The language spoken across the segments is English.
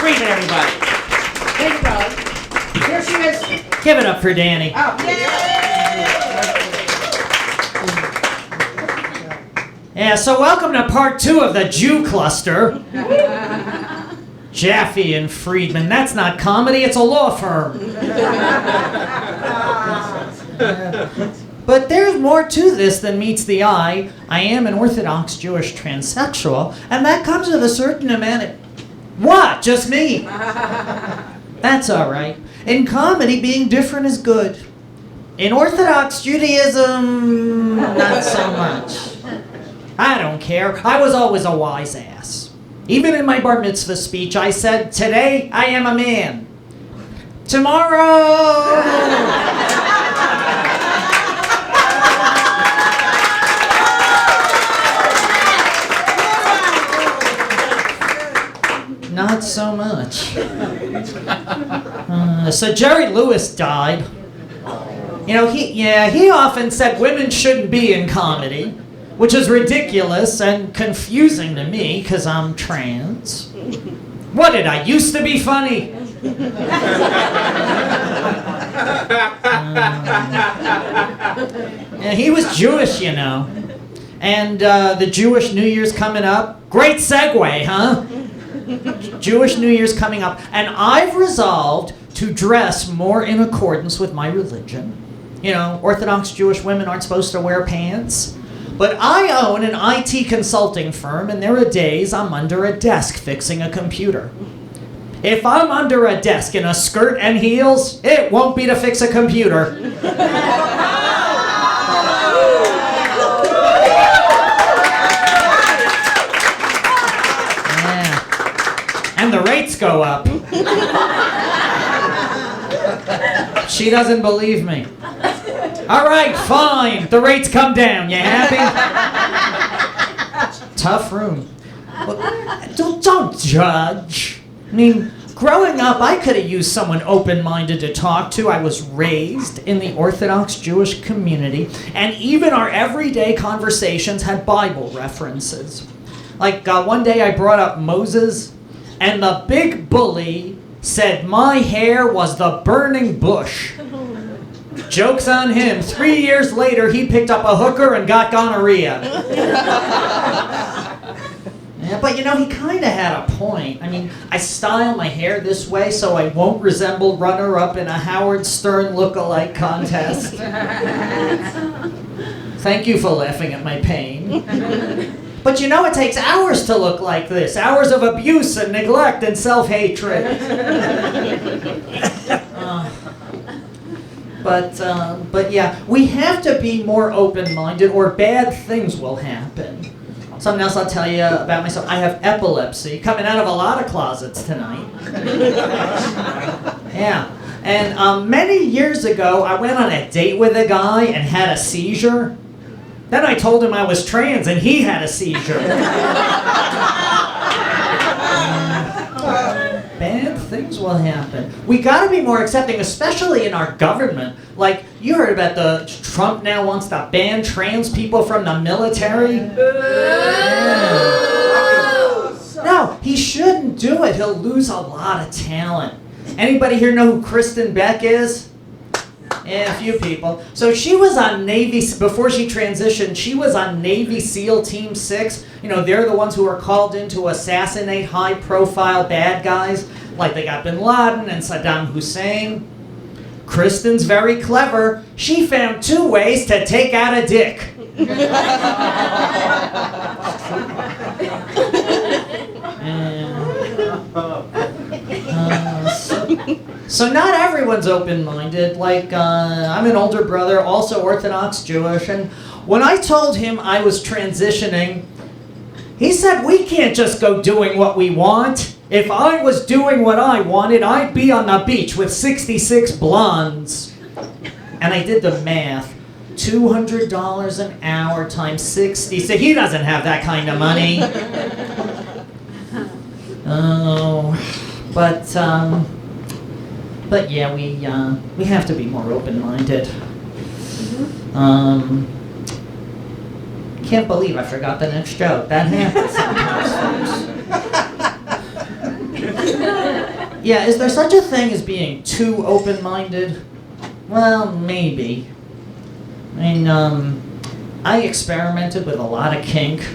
Friedman, everybody. Thank you, brother. Here she is. Give it up for Danny. Oh, Yeah, so welcome to part 2 of the Jew cluster. Jaffe and Friedman. That's not comedy, it's a law firm. But there's more to this than meets the eye. I am an Orthodox Jewish transsexual, and that comes with a certain amount of... What? Just me? That's all right. In comedy, being different is good. In Orthodox Judaism, not so much. I don't care. I was always a wise ass. Even in my bar mitzvah speech, I said, today I am a man. Tomorrow... Not so much. So Jerry Lewis died. You know, he often said women shouldn't be in comedy, which is ridiculous and confusing to me because I'm trans. What did I used to be funny? Yeah, he was Jewish, you know. And the Jewish New Year's coming up. Great segue, huh? Jewish New Year's coming up, and I've resolved to dress more in accordance with my religion. You know, Orthodox Jewish women aren't supposed to wear pants, but I own an IT consulting firm, and there are days I'm under a desk fixing a computer. If I'm under a desk in a skirt and heels, it won't be to fix a computer. And the rates go up. She doesn't believe me. All right, fine. The rates come down. You happy? Tough room. Well, don't judge. I mean, growing up, I could have used someone open-minded to talk to. I was raised in the Orthodox Jewish community, and even our everyday conversations had Bible references. Like one day I brought up Moses, and the big bully said my hair was the burning bush. Joke's on him. 3 years later, he picked up a hooker and got gonorrhea. Yeah, but you know, he kind of had a point. I mean, I style my hair this way so I won't resemble runner-up in a Howard Stern look-alike contest. Thank you for laughing at my pain. But you know, it takes hours to look like this. Hours of abuse and neglect and self-hatred. But yeah, we have to be more open-minded or bad things will happen. Something else I'll tell you about myself. I have epilepsy, coming out of a lot of closets tonight. Yeah. And many years ago, I went on a date with a guy and had a seizure. Then I told him I was trans, and he had a seizure. Bad things will happen. We got to be more accepting, especially in our government. Like, you heard about the Trump now wants to ban trans people from the military? Yeah. No, he shouldn't do it. He'll lose a lot of talent. Anybody here know who Kristen Beck is? Yeah, a few people. So she was on Navy, before she transitioned, she was on Navy SEAL Team 6. You know, they're the ones who are called in to assassinate high-profile bad guys, like they got Bin Laden and Saddam Hussein. Kristen's very clever. She found 2 ways to take out a dick. So not everyone's open-minded. Like, I'm an older brother, also Orthodox Jewish, and when I told him I was transitioning, he said, we can't just go doing what we want. If I was doing what I wanted, I'd be on the beach with 66 blondes. And I did the math. $200 an hour times 60. So he doesn't have that kind of money. Oh, but yeah, we have to be more open-minded. Can't believe I forgot the next joke. That happens sometimes, folks. Yeah, is there such a thing as being too open-minded? Well, maybe. I mean, I experimented with a lot of kink,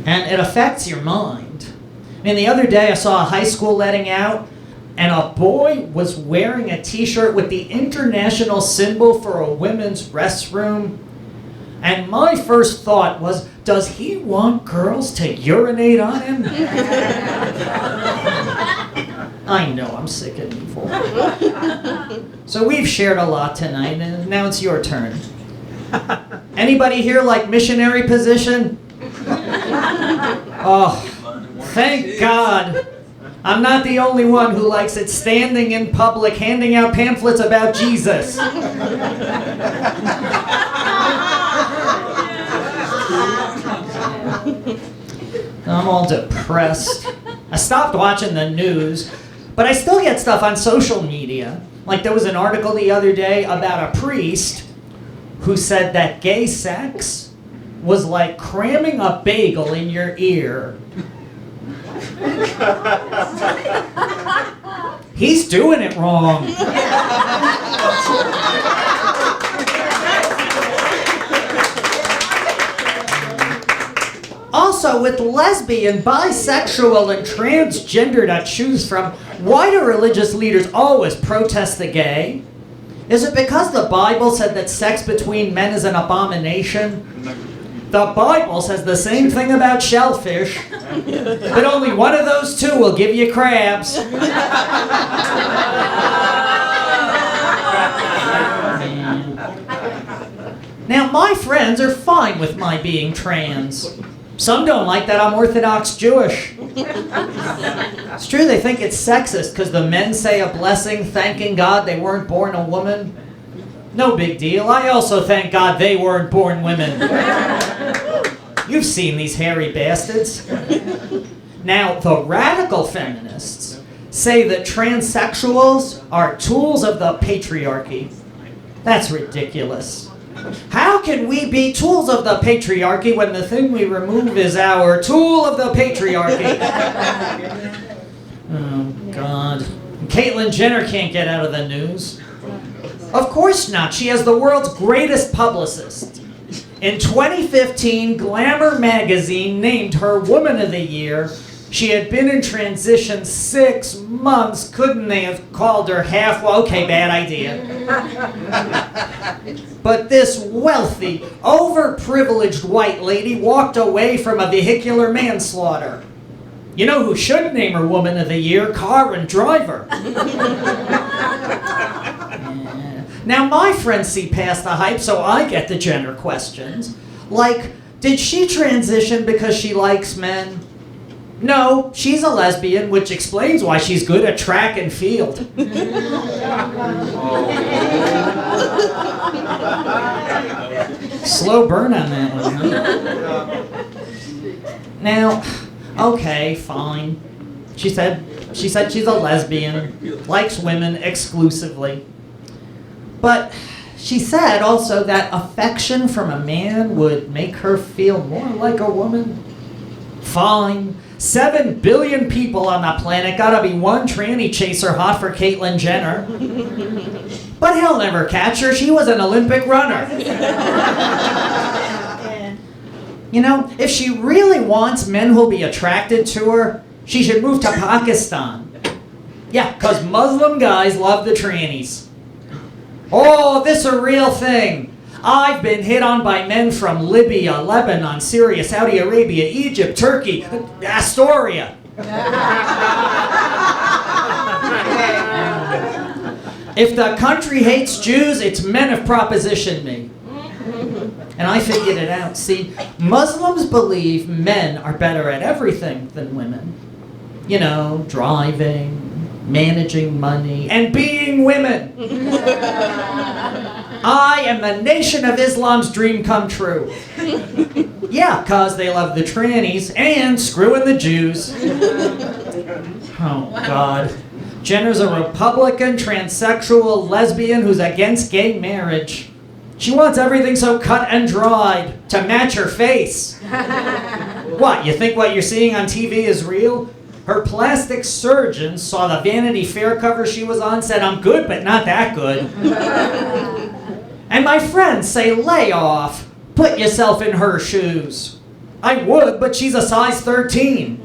and it affects your mind. I mean, the other day I saw a high school letting out, and a boy was wearing a t-shirt with the international symbol for a women's restroom. And my first thought was, does he want girls to urinate on him? I know, I'm sick and evil. So we've shared a lot tonight, and now it's your turn. Anybody here like missionary position? Oh, thank God. I'm not the only one who likes it standing in public handing out pamphlets about Jesus. I'm all depressed. I stopped watching the news, but I still get stuff on social media. Like there was an article the other day about a priest who said that gay sex was like cramming a bagel in your ear. He's doing it wrong. Also, with lesbian, bisexual, and transgender to choose from, why do religious leaders always protest the gay? Is it because the Bible said that sex between men is an abomination? The Bible says the same thing about shellfish, but only one of those two will give you crabs. Now, my friends are fine with my being trans. Some don't like that I'm Orthodox Jewish. It's true they think it's sexist because the men say a blessing thanking God they weren't born a woman. No big deal. I also thank God they weren't born women. You've seen these hairy bastards. Now, the radical feminists say that transsexuals are tools of the patriarchy. That's ridiculous. How can we be tools of the patriarchy when the thing we remove is our tool of the patriarchy? Oh, God. Caitlyn Jenner can't get out of the news. Of course not. She has the world's greatest publicist. In 2015, Glamour magazine named her Woman of the Year. She had been in transition 6 months. Couldn't they have called her half? Well, okay, bad idea. But this wealthy, overprivileged white lady walked away from a vehicular manslaughter. You know who should name her Woman of the Year? Car and driver. Now, my friends see past the hype, so I get the Jenner questions. Like, did she transition because she likes men? No, she's a lesbian, which explains why she's good at track and field. Slow burn on that one, huh? Now, okay, fine. She said she's a lesbian, likes women exclusively. But she said also that affection from a man would make her feel more like a woman. Fine. 7 billion people on the planet, gotta be one tranny chaser hot for Caitlyn Jenner. But he'll never catch her, she was an Olympic runner. You know, if she really wants men who'll be attracted to her, she should move to Pakistan. Yeah, because Muslim guys love the trannies. Oh, this a real thing. I've been hit on by men from Libya, Lebanon, Syria, Saudi Arabia, Egypt, Turkey, Astoria. If the country hates Jews, its men have propositioned me. And I figured it out. See, Muslims believe men are better at everything than women. You know, driving, managing money, and being women. I am the Nation of Islam's dream come true. Yeah, because they love the trannies and screwing the Jews. Oh, God. Jenner's a Republican, transsexual, lesbian who's against gay marriage. She wants everything so cut and dried to match her face. What, you think what you're seeing on TV is real? Her plastic surgeon saw the Vanity Fair cover she was on, said, "I'm good, but not that good." And my friends say, "Lay off. Put yourself in her shoes." I would, but she's a size 13.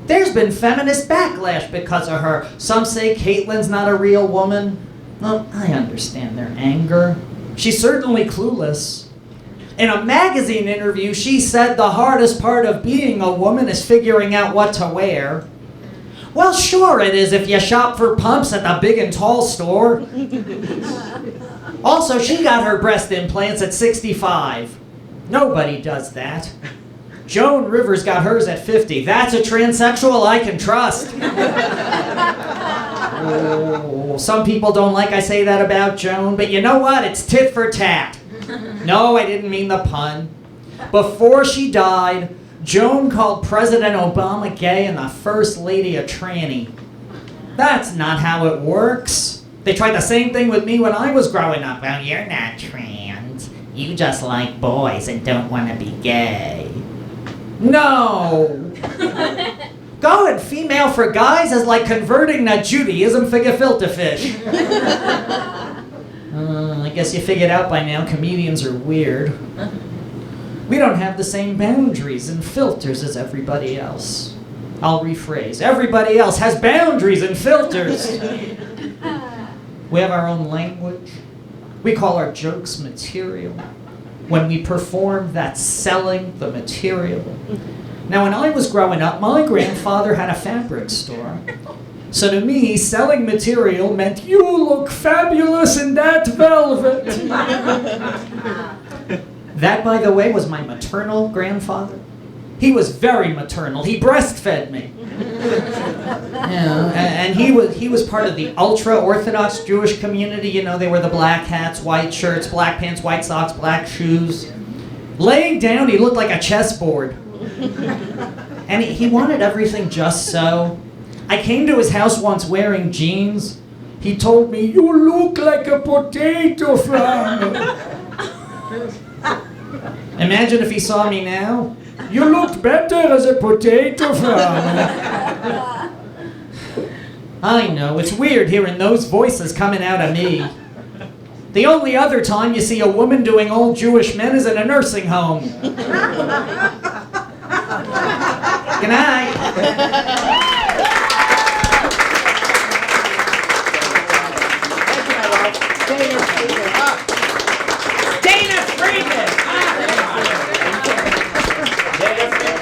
There's been feminist backlash because of her. Some say Caitlyn's not a real woman. Well, I understand their anger. She's certainly clueless. In a magazine interview, she said the hardest part of being a woman is figuring out what to wear. Well, sure it is if you shop for pumps at the big and tall store. Also, she got her breast implants at 65. Nobody does that. Joan Rivers got hers at 50. That's a transsexual I can trust. Oh, some people don't like I say that about Joan, but you know what? It's tit for tat. No, I didn't mean the pun. Before she died, Joan called President Obama gay and the First Lady a tranny. That's not how it works. They tried the same thing with me when I was growing up. Well, you're not trans. You just like boys and don't want to be gay. No! Going female for guys is like converting to Judaism for gefilte fish. I guess you figured out by now comedians are weird. We don't have the same boundaries and filters as everybody else. I'll rephrase. Everybody else has boundaries and filters. We have our own language. We call our jokes material. When we perform, that's selling the material. Now, when I was growing up, my grandfather had a fabric store. So to me, selling material meant, "You look fabulous in that velvet." That, by the way, was my maternal grandfather. He was very maternal. He breastfed me. And he was part of the ultra-Orthodox Jewish community. You know, they were the black hats, white shirts, black pants, white socks, black shoes. Laying down, he looked like a chessboard. And he wanted everything just so. I came to his house once wearing jeans. He told me, "You look like a potato farmer." Imagine if he saw me now. "You looked better as a potato farmer." I know, it's weird hearing those voices coming out of me. The only other time you see a woman doing old Jewish men is in a nursing home. Good night.